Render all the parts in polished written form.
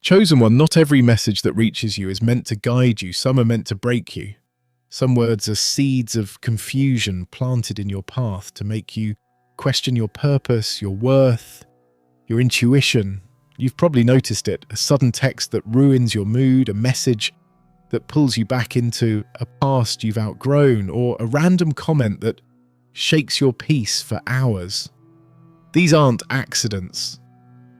Chosen one, not every message that reaches you is meant to guide you. Some are meant to break you. Some words are seeds of confusion planted in your path to make you question your purpose, your worth, your intuition. You've probably noticed it, a sudden text that ruins your mood, a message that pulls you back into a past you've outgrown, or a random comment that shakes your peace for hours. These aren't accidents.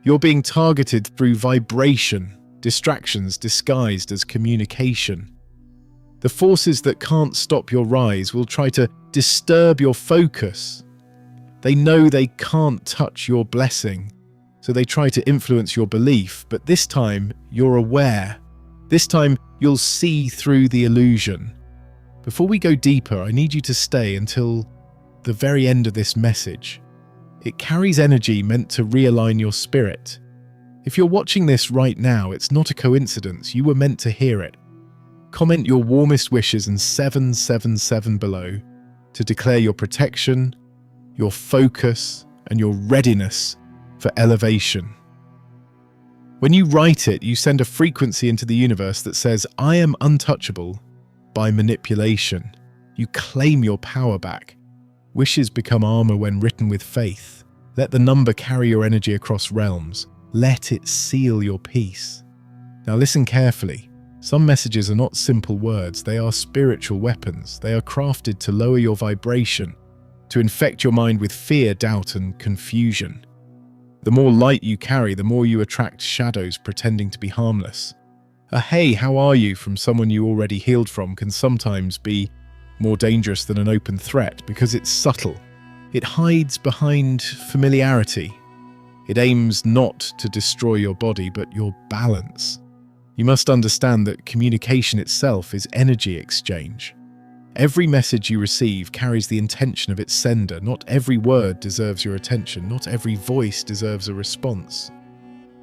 You're being targeted through vibration, distractions disguised as communication. The forces that can't stop your rise will try to disturb your focus. They know they can't touch your blessing, so they try to influence your belief, but this time you're aware. This time you'll see through the illusion. Before we go deeper, I need you to stay until the very end of this message. It carries energy meant to realign your spirit. If you're watching this right now, it's not a coincidence. You were meant to hear it. Comment your warmest wishes and 777 below to declare your protection, your focus, and your readiness for elevation. When you write it, you send a frequency into the universe that says, I am untouchable by manipulation. You claim your power back. Wishes become armor when written with faith. Let the number carry your energy across realms. Let it seal your peace. Now listen carefully. Some messages are not simple words. They are spiritual weapons. They are crafted to lower your vibration, to infect your mind with fear, doubt, and confusion. The more light you carry, the more you attract shadows pretending to be harmless. A "hey, how are you" from someone you already healed from can sometimes be more dangerous than an open threat because it's subtle. It hides behind familiarity. It aims not to destroy your body, but your balance. You must understand that communication itself is energy exchange. Every message you receive carries the intention of its sender. Not every word deserves your attention. Not every voice deserves a response.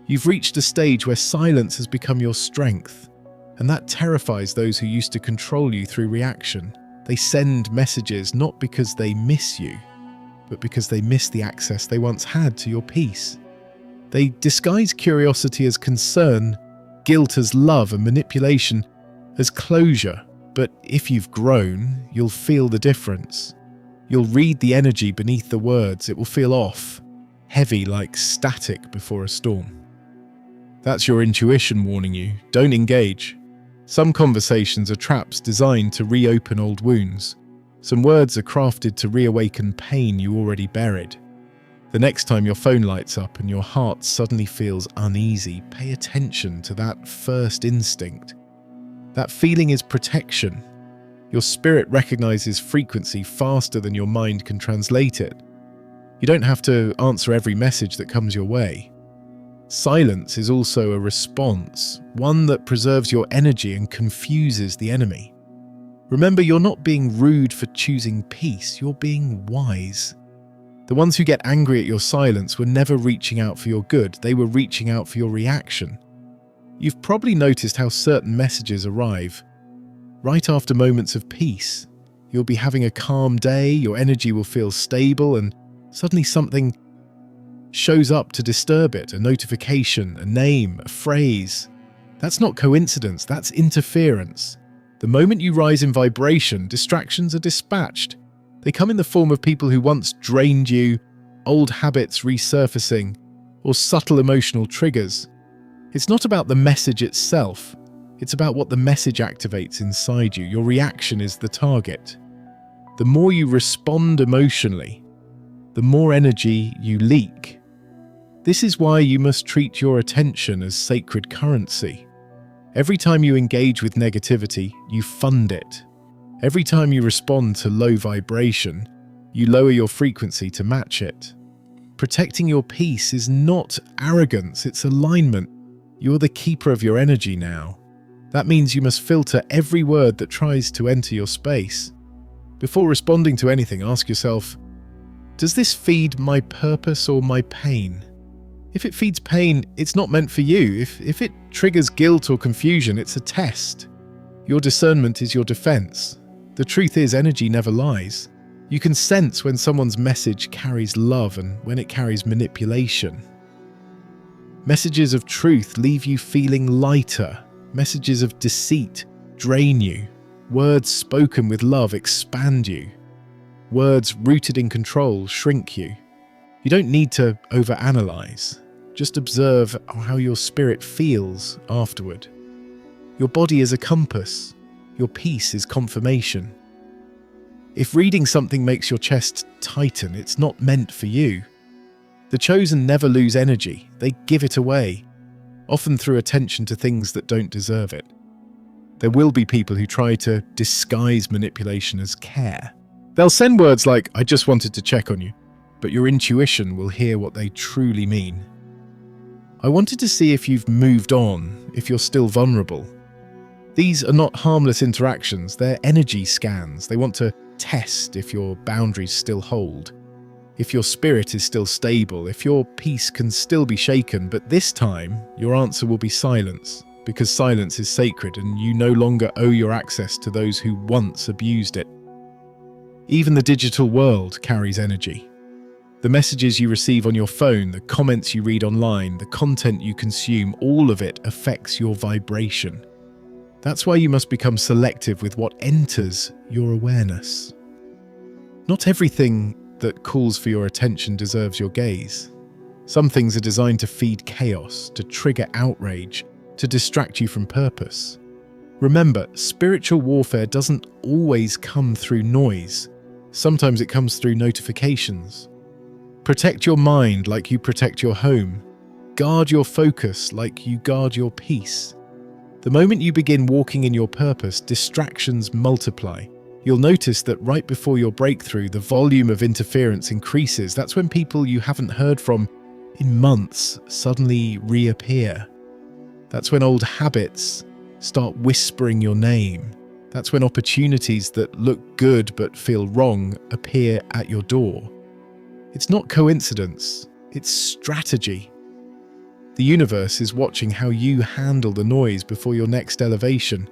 You've reached a stage where silence has become your strength, and that terrifies those who used to control you through reaction. They send messages not because they miss you, but because they miss the access they once had to your peace. They disguise curiosity as concern, guilt as love, and manipulation as closure. But if you've grown, you'll feel the difference. You'll read the energy beneath the words. It will feel off, heavy like static before a storm. That's your intuition warning you. Don't engage. Some conversations are traps designed to reopen old wounds. Some words are crafted to reawaken pain you already buried. The next time your phone lights up and your heart suddenly feels uneasy, pay attention to that first instinct. That feeling is protection. Your spirit recognizes frequency faster than your mind can translate it. You don't have to answer every message that comes your way. Silence is also a response, one that preserves your energy and confuses the enemy. Remember, you're not being rude for choosing peace, you're being wise. The ones who get angry at your silence were never reaching out for your good, they were reaching out for your reaction. You've probably noticed how certain messages arrive right after moments of peace. You'll be having a calm day, your energy will feel stable, and suddenly something shows up to disturb it. A notification, a name, a phrase. That's not coincidence, that's interference. The moment you rise in vibration, distractions are dispatched. They come in the form of people who once drained you, old habits resurfacing, or subtle emotional triggers. It's not about the message itself, it's about what the message activates inside you. Your reaction is the target. The more you respond emotionally, the more energy you leak. This is why you must treat your attention as sacred currency. Every time you engage with negativity, you fund it. Every time you respond to low vibration, you lower your frequency to match it. Protecting your peace is not arrogance, it's alignment. You're the keeper of your energy now. That means you must filter every word that tries to enter your space. Before responding to anything, ask yourself, does this feed my purpose or my pain? If it feeds pain, it's not meant for you. If it triggers guilt or confusion, it's a test. Your discernment is your defense. The truth is, energy never lies. You can sense when someone's message carries love and when it carries manipulation. Messages of truth leave you feeling lighter. Messages of deceit drain you. Words spoken with love expand you. Words rooted in control shrink you. You don't need to overanalyze. Just observe how your spirit feels afterward. Your body is a compass. Your peace is confirmation. If reading something makes your chest tighten, it's not meant for you. The chosen never lose energy. They give it away, often through attention to things that don't deserve it. There will be people who try to disguise manipulation as care. They'll send words like, "I just wanted to check on you," but your intuition will hear what they truly mean. "I wanted to see if you've moved on, if you're still vulnerable." These are not harmless interactions, they're energy scans. They want to test if your boundaries still hold, if your spirit is still stable, if your peace can still be shaken. But this time, your answer will be silence, because silence is sacred and you no longer owe your access to those who once abused it. Even the digital world carries energy. The messages you receive on your phone, the comments you read online, the content you consume, all of it affects your vibration. That's why you must become selective with what enters your awareness. Not everything that calls for your attention deserves your gaze. Some things are designed to feed chaos, to trigger outrage, to distract you from purpose. Remember, spiritual warfare doesn't always come through noise. Sometimes it comes through notifications. Protect your mind like you protect your home. Guard your focus like you guard your peace. The moment you begin walking in your purpose, distractions multiply. You'll notice that right before your breakthrough, the volume of interference increases. That's when people you haven't heard from in months suddenly reappear. That's when old habits start whispering your name. That's when opportunities that look good but feel wrong appear at your door. It's not coincidence, it's strategy. The universe is watching how you handle the noise before your next elevation.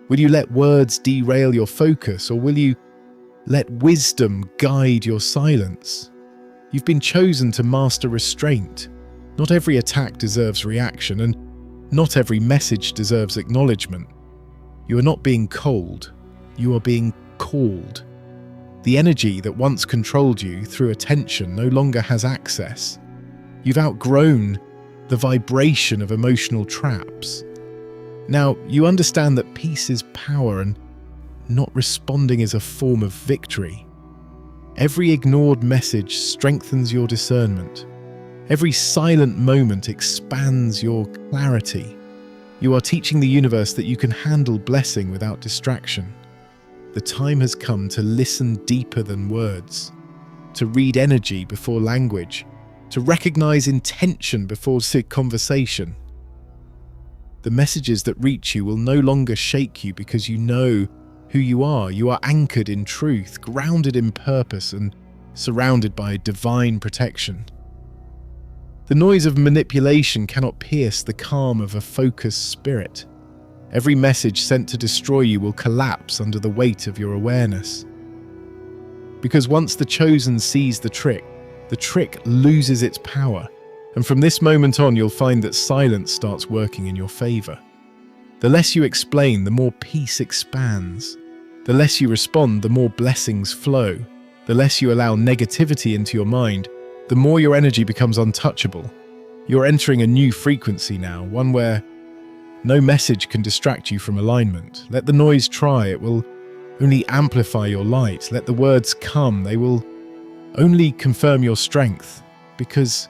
Will you let words derail your focus, or will you let wisdom guide your silence? You've been chosen to master restraint. Not every attack deserves reaction, and not every message deserves acknowledgement. You are not being cold, you are being called. The energy that once controlled you through attention no longer has access. You've outgrown the vibration of emotional traps. Now, you understand that peace is power and not responding is a form of victory. Every ignored message strengthens your discernment. Every silent moment expands your clarity. You are teaching the universe that you can handle blessing without distraction. The time has come to listen deeper than words, to read energy before language, to recognize intention before conversation. The messages that reach you will no longer shake you because you know who you are. You are anchored in truth, grounded in purpose, and surrounded by divine protection. The noise of manipulation cannot pierce the calm of a focused spirit. Every message sent to destroy you will collapse under the weight of your awareness. Because once the chosen sees the trick loses its power. And from this moment on, you'll find that silence starts working in your favor. The less you explain, the more peace expands. The less you respond, the more blessings flow. The less you allow negativity into your mind, the more your energy becomes untouchable. You're entering a new frequency now, one where no message can distract you from alignment. Let the noise try, it will only amplify your light. Let the words come, they will only confirm your strength, because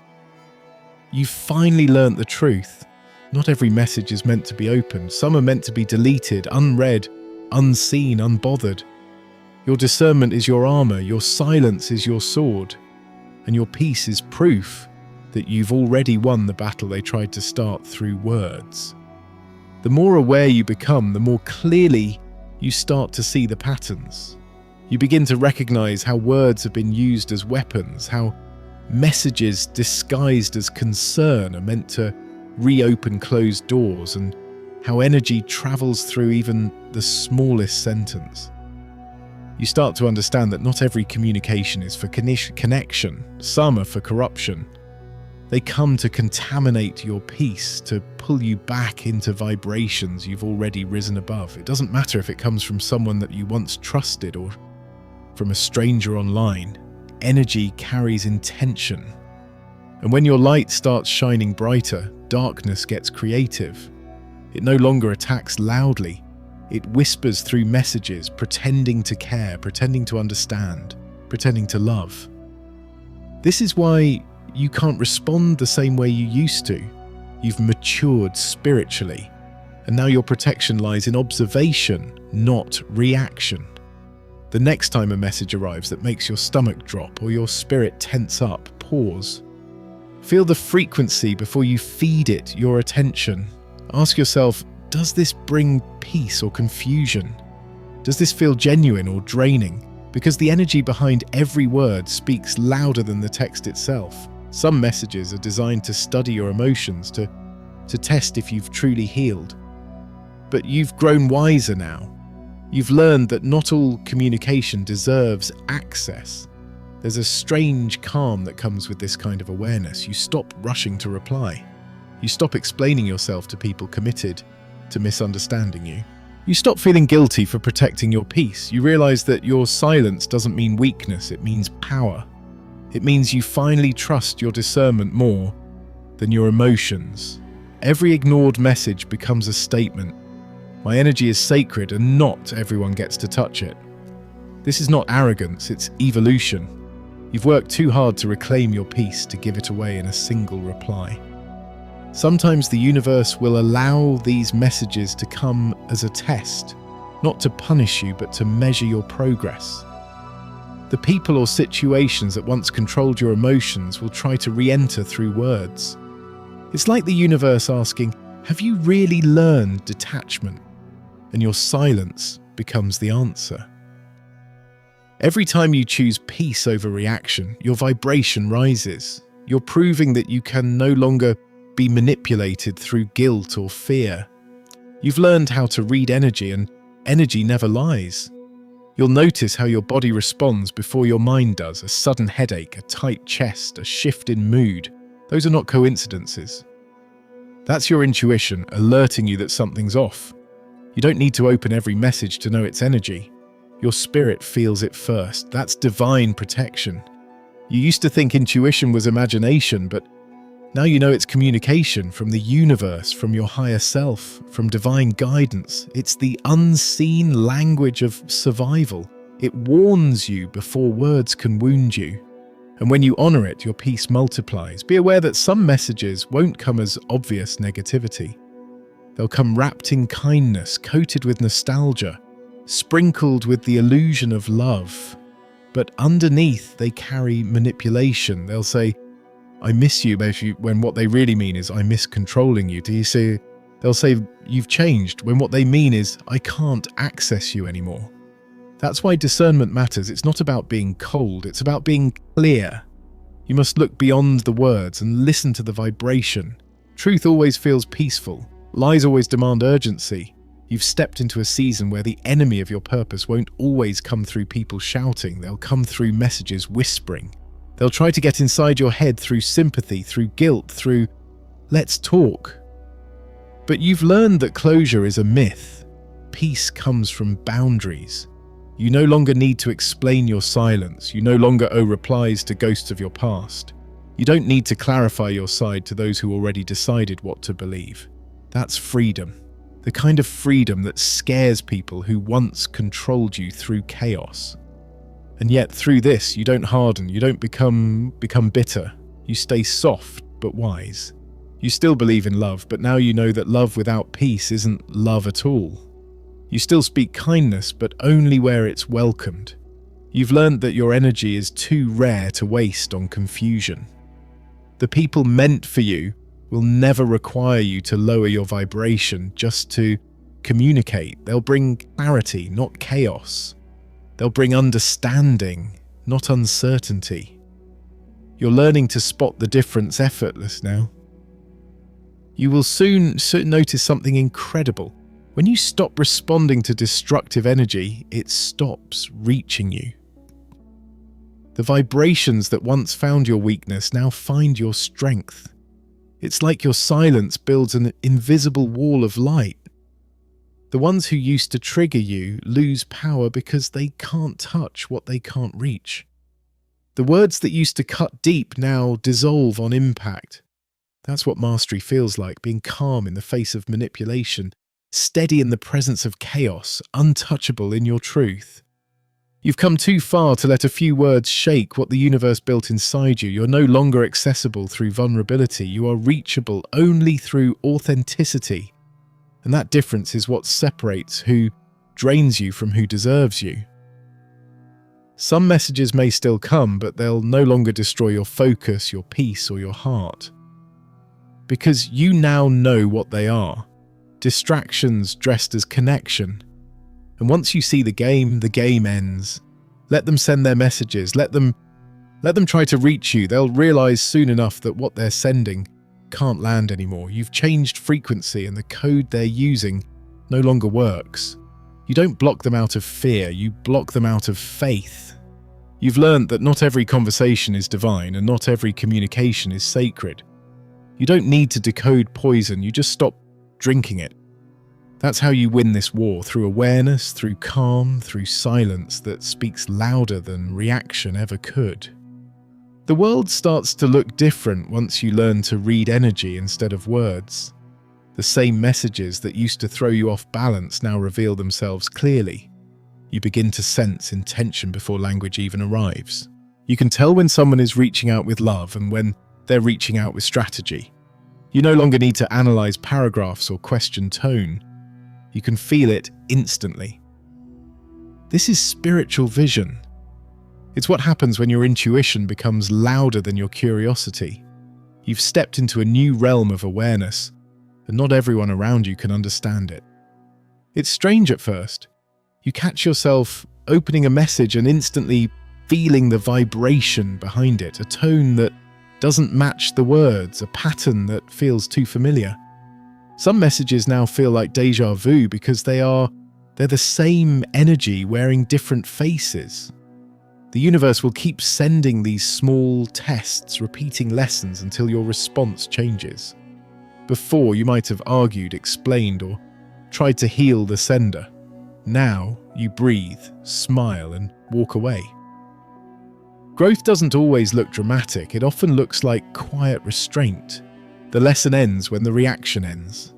you've finally learnt the truth. Not every message is meant to be opened. Some are meant to be deleted, unread, unseen, unbothered. Your discernment is your armor, your silence is your sword, and your peace is proof that you've already won the battle they tried to start through words. The more aware you become, the more clearly you start to see the patterns. You begin to recognize how words have been used as weapons, how messages disguised as concern are meant to reopen closed doors, and how energy travels through even the smallest sentence. You start to understand that not every communication is for connection. Some are for corruption. They come to contaminate your peace, to pull you back into vibrations you've already risen above. It doesn't matter if it comes from someone that you once trusted or from a stranger online. Energy carries intention. And when your light starts shining brighter, darkness gets creative. It no longer attacks loudly. It whispers through messages, pretending to care, pretending to understand, pretending to love. This is why you can't respond the same way you used to. You've matured spiritually, and now your protection lies in observation, not reaction. The next time a message arrives that makes your stomach drop or your spirit tense up, pause. Feel the frequency before you feed it your attention. Ask yourself, does this bring peace or confusion? Does this feel genuine or draining? Because the energy behind every word speaks louder than the text itself. Some messages are designed to study your emotions, to test if you've truly healed. But you've grown wiser now. You've learned that not all communication deserves access. There's a strange calm that comes with this kind of awareness. You stop rushing to reply. You stop explaining yourself to people committed to misunderstanding you. You stop feeling guilty for protecting your peace. You realize that your silence doesn't mean weakness, it means power. It means you finally trust your discernment more than your emotions. Every ignored message becomes a statement. My energy is sacred and not everyone gets to touch it. This is not arrogance, it's evolution. You've worked too hard to reclaim your peace to give it away in a single reply. Sometimes the universe will allow these messages to come as a test, not to punish you, but to measure your progress. The people or situations that once controlled your emotions will try to re-enter through words. It's like the universe asking, have you really learned detachment? And your silence becomes the answer. Every time you choose peace over reaction, your vibration rises. You're proving that you can no longer be manipulated through guilt or fear. You've learned how to read energy, and energy never lies. You'll notice how your body responds before your mind does. A sudden headache, a tight chest, a shift in mood. Those are not coincidences. That's your intuition alerting you that something's off. You don't need to open every message to know its energy. Your spirit feels it first. That's divine protection. You used to think intuition was imagination, but now you know it's communication from the universe, from your higher self, from divine guidance. It's the unseen language of survival. It warns you before words can wound you. And when you honor it, your peace multiplies. Be aware that some messages won't come as obvious negativity. They'll come wrapped in kindness, coated with nostalgia, sprinkled with the illusion of love. But underneath, they carry manipulation. They'll say, I miss you, when what they really mean is, I miss controlling you. Do you see? They'll say, you've changed, when what they mean is, I can't access you anymore. That's why discernment matters. It's not about being cold, it's about being clear. You must look beyond the words and listen to the vibration. Truth always feels peaceful. Lies always demand urgency. You've stepped into a season where the enemy of your purpose won't always come through people shouting. They'll come through messages whispering. They'll try to get inside your head through sympathy, through guilt, through let's talk. But you've learned that closure is a myth. Peace comes from boundaries. You no longer need to explain your silence. You no longer owe replies to ghosts of your past. You don't need to clarify your side to those who already decided what to believe. That's freedom. The kind of freedom that scares people who once controlled you through chaos. And yet through this, you don't harden, you don't become bitter. You stay soft but wise. You still believe in love, but now you know that love without peace isn't love at all. You still speak kindness, but only where it's welcomed. You've learned that your energy is too rare to waste on confusion. The people meant for you will never require you to lower your vibration just to communicate. They'll bring clarity, not chaos. They'll bring understanding, not uncertainty. You're learning to spot the difference effortless now. You will soon notice something incredible. When you stop responding to destructive energy, it stops reaching you. The vibrations that once found your weakness now find your strength. It's like your silence builds an invisible wall of light. The ones who used to trigger you lose power because they can't touch what they can't reach. The words that used to cut deep now dissolve on impact. That's what mastery feels like, being calm in the face of manipulation, steady in the presence of chaos, untouchable in your truth. You've come too far to let a few words shake what the universe built inside you. You're no longer accessible through vulnerability. You are reachable only through authenticity. And that difference is what separates who drains you from who deserves you. Some messages may still come, but they'll no longer destroy your focus, your peace, or your heart. Because you now know what they are. Distractions dressed as connection. And once you see the game ends. Let them send their messages. Let them try to reach you. They'll realize soon enough that what they're sending can't land anymore. You've changed frequency and the code they're using no longer works. You don't block them out of fear. You block them out of faith. You've learned that not every conversation is divine and not every communication is sacred. You don't need to decode poison. You just stop drinking it. That's how you win this war, through awareness, through calm, through silence that speaks louder than reaction ever could. The world starts to look different once you learn to read energy instead of words. The same messages that used to throw you off balance now reveal themselves clearly. You begin to sense intention before language even arrives. You can tell when someone is reaching out with love and when they're reaching out with strategy. You no longer need to analyze paragraphs or question tone. You can feel it instantly. This is spiritual vision. It's what happens when your intuition becomes louder than your curiosity. You've stepped into a new realm of awareness, and not everyone around you can understand it. It's strange at first. You catch yourself opening a message and instantly feeling the vibration behind it, a tone that doesn't match the words, a pattern that feels too familiar. Some messages now feel like déjà vu because they're the same energy wearing different faces. The universe will keep sending these small tests, repeating lessons until your response changes. Before, you might have argued, explained, or tried to heal the sender. Now, you breathe, smile, and walk away. Growth doesn't always look dramatic. It often looks like quiet restraint. The lesson ends when the reaction ends.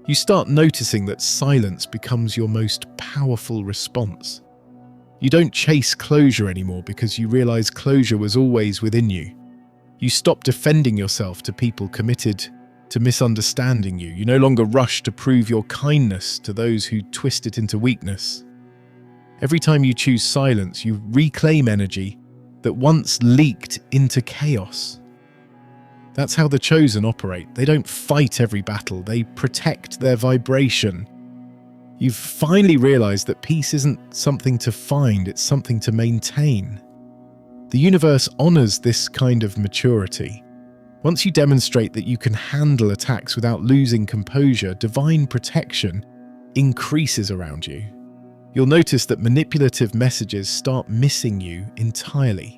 You start noticing that silence becomes your most powerful response. You don't chase closure anymore because you realize closure was always within you. You stop defending yourself to people committed to misunderstanding you. You no longer rush to prove your kindness to those who twist it into weakness. Every time you choose silence, you reclaim energy that once leaked into chaos. That's how the chosen operate. They don't fight every battle, they protect their vibration. You've finally realized that peace isn't something to find, it's something to maintain. The universe honors this kind of maturity. Once you demonstrate that you can handle attacks without losing composure, divine protection increases around you. You'll notice that manipulative messages start missing you entirely.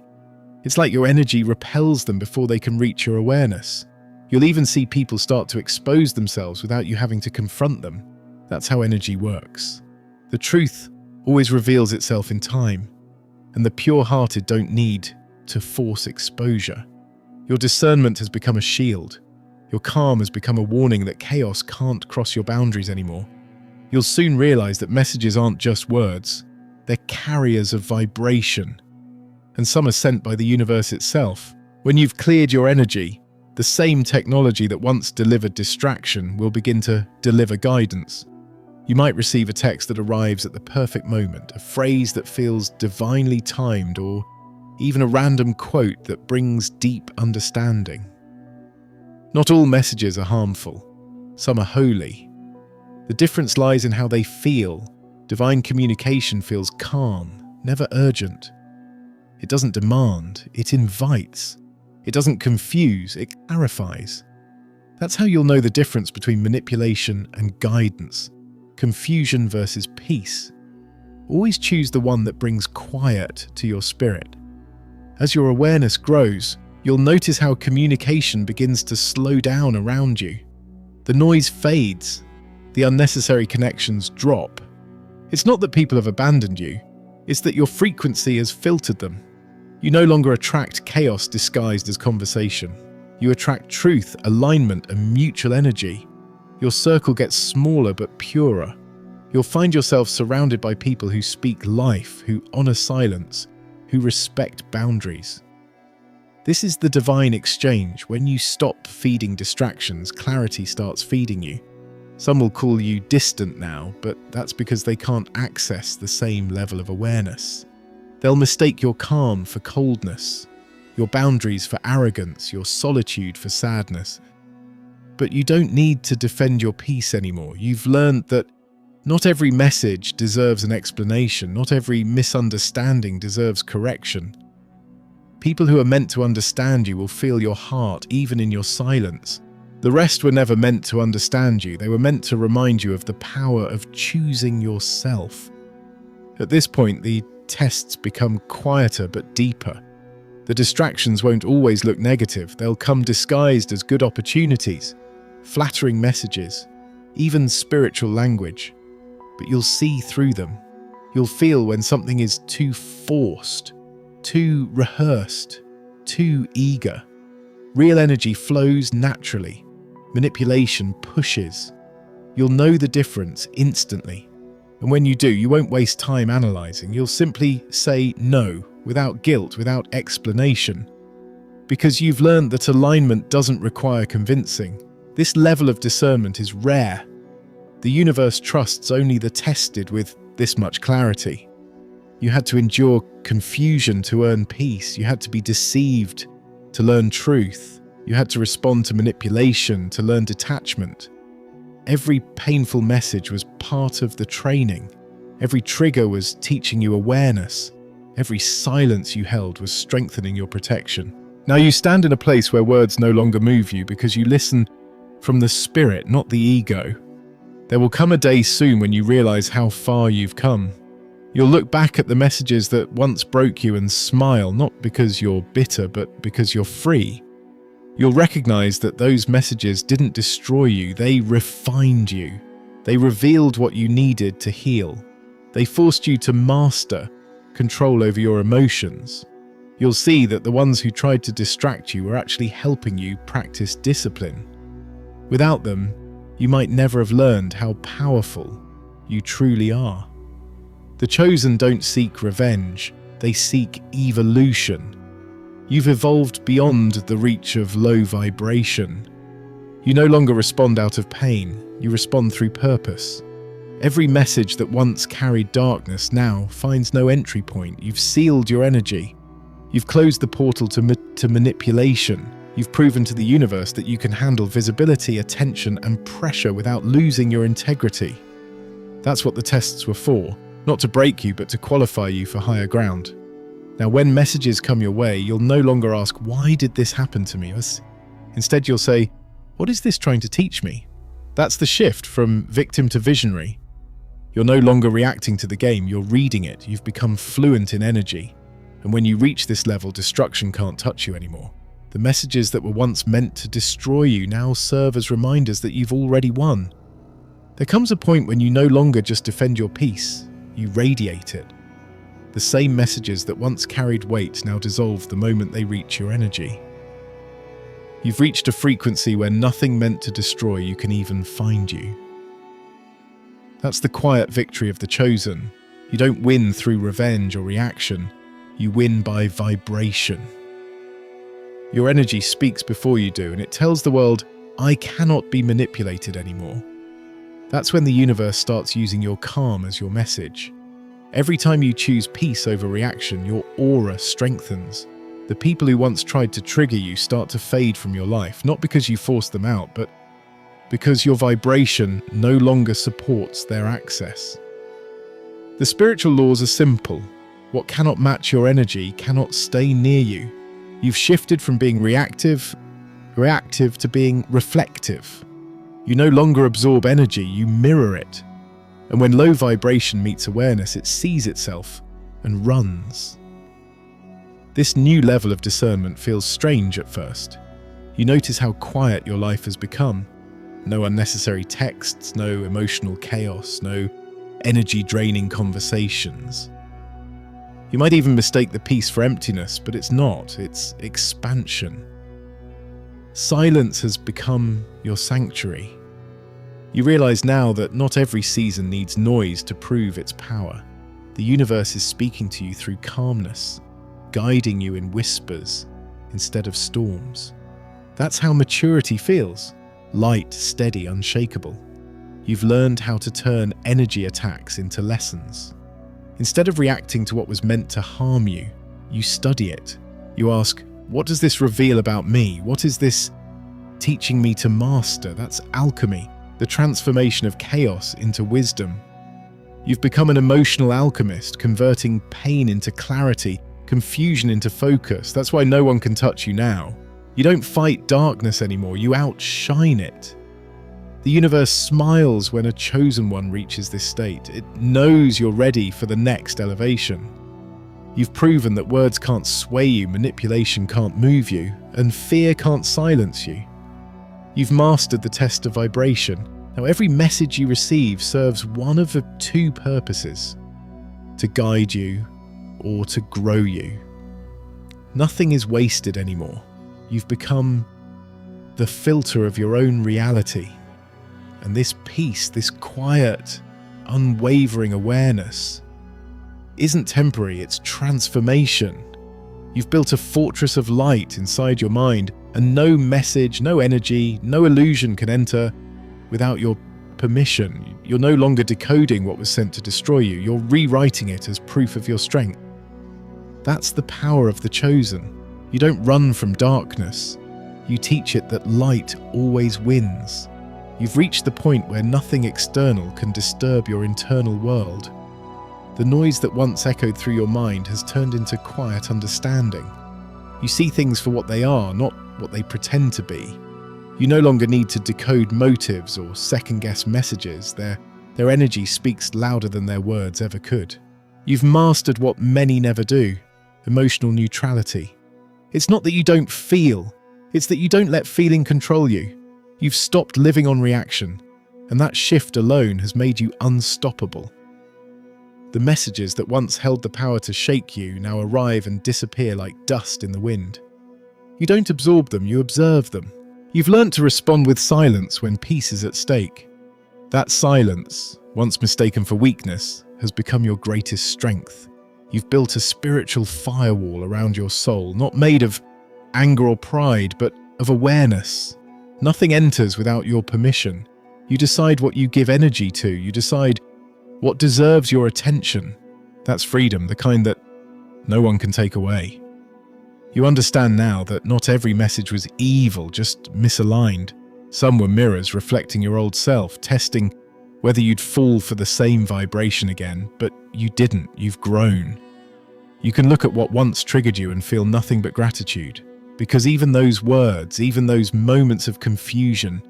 It's like your energy repels them before they can reach your awareness. You'll even see people start to expose themselves without you having to confront them. That's how energy works. The truth always reveals itself in time, and the pure-hearted don't need to force exposure. Your discernment has become a shield. Your calm has become a warning that chaos can't cross your boundaries anymore. You'll soon realize that messages aren't just words, they're carriers of vibration. And some are sent by the universe itself. When you've cleared your energy, the same technology that once delivered distraction will begin to deliver guidance. You might receive a text that arrives at the perfect moment, a phrase that feels divinely timed, or even a random quote that brings deep understanding. Not all messages are harmful. Some are holy. The difference lies in how they feel. Divine communication feels calm, never urgent. It doesn't demand, it invites. It doesn't confuse, it clarifies. That's how you'll know the difference between manipulation and guidance, confusion versus peace. Always choose the one that brings quiet to your spirit. As your awareness grows, you'll notice how communication begins to slow down around you. The noise fades, the unnecessary connections drop. It's not that people have abandoned you, it's that your frequency has filtered them. You no longer attract chaos disguised as conversation. You attract truth, alignment, and mutual energy. Your circle gets smaller but purer. You'll find yourself surrounded by people who speak life, who honor silence, who respect boundaries. This is the divine exchange. When you stop feeding distractions, clarity starts feeding you. Some will call you distant now, but that's because they can't access the same level of awareness. They'll mistake your calm for coldness, your boundaries for arrogance, your solitude for sadness. But you don't need to defend your peace anymore. You've learned that not every message deserves an explanation, not every misunderstanding deserves correction. People who are meant to understand you will feel your heart, even in your silence. The rest were never meant to understand you. They were meant to remind you of the power of choosing yourself. At this point, the tests become quieter but deeper. The distractions won't always look negative. They'll come disguised as good opportunities, flattering messages, even spiritual language. But you'll see through them. You'll feel when something is too forced, too rehearsed, too eager. Real energy flows naturally. Manipulation pushes. You'll know the difference instantly. And when you do, you won't waste time analyzing. You'll simply say no, without guilt, without explanation. Because you've learned that alignment doesn't require convincing. This level of discernment is rare. The universe trusts only the tested with this much clarity. You had to endure confusion to earn peace. You had to be deceived to learn truth. You had to respond to manipulation to learn detachment. Every painful message was part of the training. Every trigger was teaching you awareness. Every silence you held was strengthening your protection. Now you stand in a place where words no longer move you because you listen from the spirit, not the ego. There will come a day soon when you realize how far you've come. You'll look back at the messages that once broke you and smile, not because you're bitter, but because you're free. You'll recognize that those messages didn't destroy you, they refined you. They revealed what you needed to heal. They forced you to master control over your emotions. You'll see that the ones who tried to distract you were actually helping you practice discipline. Without them, you might never have learned how powerful you truly are. The chosen don't seek revenge, they seek evolution. You've evolved beyond the reach of low vibration. You no longer respond out of pain, you respond through purpose. Every message that once carried darkness now finds no entry point. You've sealed your energy. You've closed the portal to manipulation. You've proven to the universe that you can handle visibility, attention, and pressure without losing your integrity. That's what the tests were for, not to break you, but to qualify you for higher ground. Now, when messages come your way, you'll no longer ask, why did this happen to me? Instead, you'll say, what is this trying to teach me? That's the shift from victim to visionary. You're no longer reacting to the game, you're reading it. You've become fluent in energy. And when you reach this level, destruction can't touch you anymore. The messages that were once meant to destroy you now serve as reminders that you've already won. There comes a point when you no longer just defend your peace, you radiate it. The same messages that once carried weight now dissolve the moment they reach your energy. You've reached a frequency where nothing meant to destroy you can even find you. That's the quiet victory of the chosen. You don't win through revenge or reaction. You win by vibration. Your energy speaks before you do, and it tells the world, I cannot be manipulated anymore. That's when the universe starts using your calm as your message. Every time you choose peace over reaction, your aura strengthens. The people who once tried to trigger you start to fade from your life, not because you forced them out, but because your vibration no longer supports their access. The spiritual laws are simple. What cannot match your energy cannot stay near you. You've shifted from being reactive to being reflective. You no longer absorb energy, you mirror it. And when low vibration meets awareness, it sees itself and runs. This new level of discernment feels strange at first. You notice how quiet your life has become. No unnecessary texts, no emotional chaos, no energy-draining conversations. You might even mistake the peace for emptiness, but it's not. It's expansion. Silence has become your sanctuary. You realize now that not every season needs noise to prove its power. The universe is speaking to you through calmness, guiding you in whispers instead of storms. That's how maturity feels. Light, steady, unshakable. You've learned how to turn energy attacks into lessons. Instead of reacting to what was meant to harm you, you study it. You ask, what does this reveal about me? What is this teaching me to master? That's alchemy, the transformation of chaos into wisdom. You've become an emotional alchemist, converting pain into clarity, confusion into focus. That's why no one can touch you now. You don't fight darkness anymore, you outshine it. The universe smiles when a chosen one reaches this state. It knows you're ready for the next elevation. You've proven that words can't sway you, manipulation can't move you, and fear can't silence you. You've mastered the test of vibration. Now every message you receive serves one of the two purposes: to guide you or to grow you. Nothing is wasted anymore. You've become the filter of your own reality. And this peace, this quiet, unwavering awareness isn't temporary, it's transformation. You've built a fortress of light inside your mind, and no message, no energy, no illusion can enter without your permission. You're no longer decoding what was sent to destroy you, you're rewriting it as proof of your strength. That's the power of the chosen. You don't run from darkness. You teach it that light always wins. You've reached the point where nothing external can disturb your internal world. The noise that once echoed through your mind has turned into quiet understanding. You see things for what they are, not what they pretend to be. You no longer need to decode motives or second-guess messages. Their energy speaks louder than their words ever could. You've mastered what many never do: emotional neutrality. It's not that you don't feel, it's that you don't let feeling control you. You've stopped living on reaction, and that shift alone has made you unstoppable. The messages that once held the power to shake you now arrive and disappear like dust in the wind. You don't absorb them, you observe them. You've learnt to respond with silence when peace is at stake. That silence, once mistaken for weakness, has become your greatest strength. You've built a spiritual firewall around your soul, not made of anger or pride, but of awareness. Nothing enters without your permission. You decide what you give energy to. You decide what deserves your attention. That's freedom, the kind that no one can take away. You understand now that not every message was evil, just misaligned. Some were mirrors reflecting your old self, testing whether you'd fall for the same vibration again, but you didn't. You've grown. You can look at what once triggered you and feel nothing but gratitude. Because even those words, even those moments of confusion,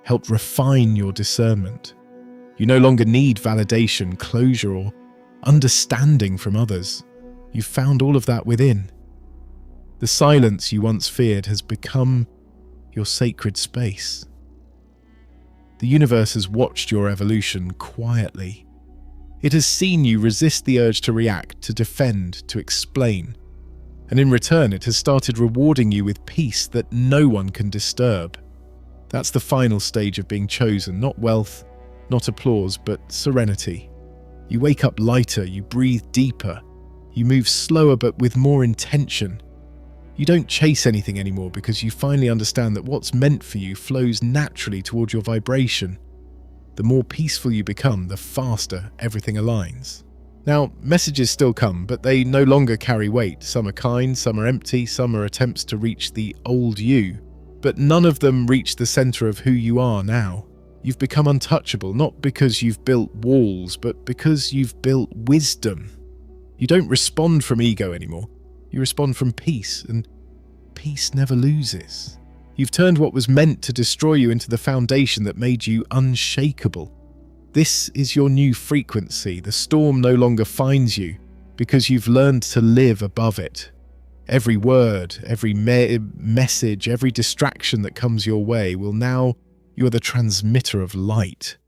helped refine your discernment. You no longer need validation, closure, or understanding from others. You've found all of that within. The silence you once feared has become your sacred space. The universe has watched your evolution quietly. It has seen you resist the urge to react, to defend, to explain. And in return, it has started rewarding you with peace that no one can disturb. That's the final stage of being chosen, not wealth, not applause, but serenity. You wake up lighter, you breathe deeper, you move slower but with more intention. You don't chase anything anymore because you finally understand that what's meant for you flows naturally towards your vibration. The more peaceful you become, the faster everything aligns. Now, messages still come, but they no longer carry weight. Some are kind, some are empty, some are attempts to reach the old you. But none of them reach the center of who you are now. You've become untouchable, not because you've built walls, but because you've built wisdom. You don't respond from ego anymore. You respond from peace, and peace never loses. You've turned what was meant to destroy you into the foundation that made you unshakable. This is your new frequency. The storm no longer finds you because you've learned to live above it. Every word, every message, every distraction that comes your way will now, you are the transmitter of light.